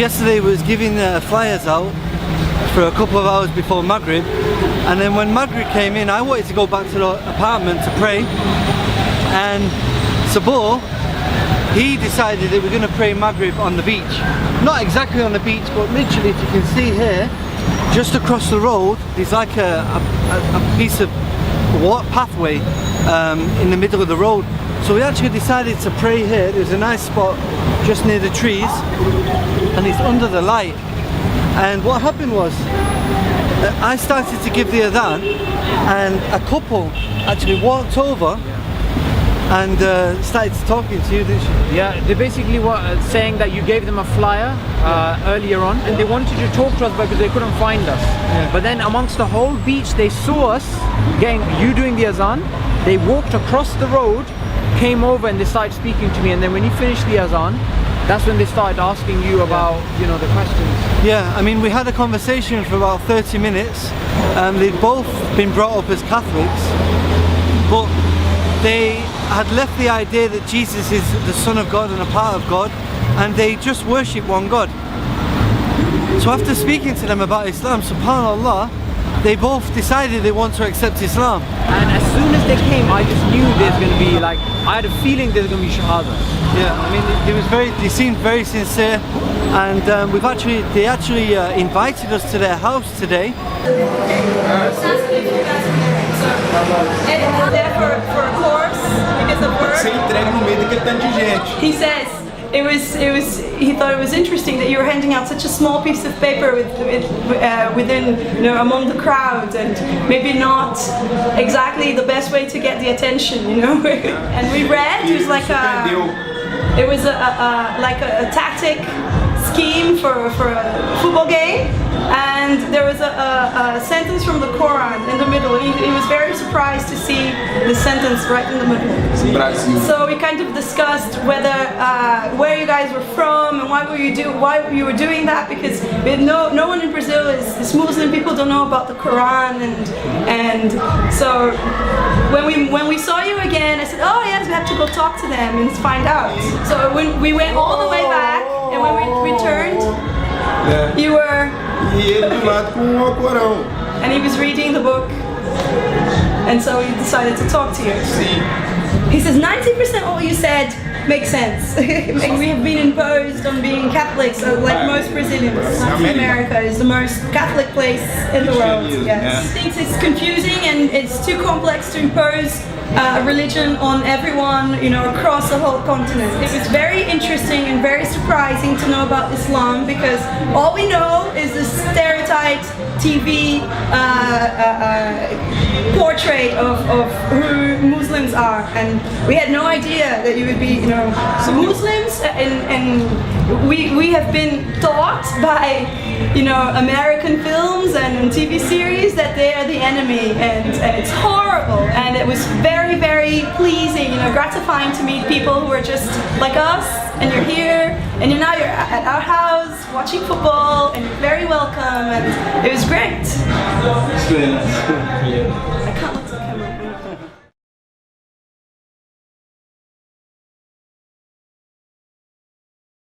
yesterday was giving flyers out for a couple of hours before Maghrib, and then when Maghrib came in I wanted to go back to the apartment to pray, and Sabor, he decided that we're going to pray Maghrib on the beach. Not exactly on the beach, but literally, as you can see here, just across the road there's like a piece of pathway in the middle of the road. So we actually decided to pray here. There's a nice spot just near the trees and it's under the light. And what happened was I started to give the adhan and a couple actually walked over and started talking to you, didn't she? Yeah, they basically were saying that you gave them a flyer earlier on, and they wanted to talk to us because they couldn't find us. Yeah. But then amongst the whole beach, they saw us you doing the azan. They walked across the road, came over, and they started speaking to me. And then when you finished the azan, that's when they started asking you about, you know, the questions. Yeah, I mean, we had a conversation for about 30 minutes. They'd both been brought up as Catholics, but they had left the idea that Jesus is the Son of God and a part of God, and they just worship one God. So after speaking to them about Islam, subhanAllah, they both decided they want to accept Islam. And as soon as they came, I just knew there's going to be I had a feeling there's going to be shahada. Yeah, I mean, they seemed very sincere, and they actually invited us to their house today. There for a course because of work. He says he thought it was interesting that you were handing out such a small piece of paper within, you know, among the crowd, and maybe not exactly the best way to get the attention, you know. And we read it was like a tactic scheme for a football game, and there was a sentence from the Quran in the middle. He was very surprised to see the sentence right in the middle. So we kind of discussed whether where you guys were from and why you were doing that, because no one in Brazil is Muslim. People don't know about the Quran, and so when we saw you again, I said, oh yes, we have to go talk to them and find out. So when we went all the way back, and when we returned, you were... And he was reading the book, and so he decided to talk to you. He says 90% of what you said makes sense. We have been imposed on being Catholics, like most Brazilians. Latin America is the most Catholic place in the world. Yes. He thinks it's confusing and it's too complex to impose a religion on everyone, you know, across the whole continent. It was very interesting and very surprising to know about Islam, because all we know is the stereotyped TV portrait of who Muslims are, and we had no idea that you would be, you know, so Muslims, and we have been taught by, you know, American films and TV series that they are the enemy, and it's horrible. And it was very, very pleasing, you know, gratifying to meet people who are just like us, and you're here, and you're at our house watching football, and you're very welcome, and it was great. I can't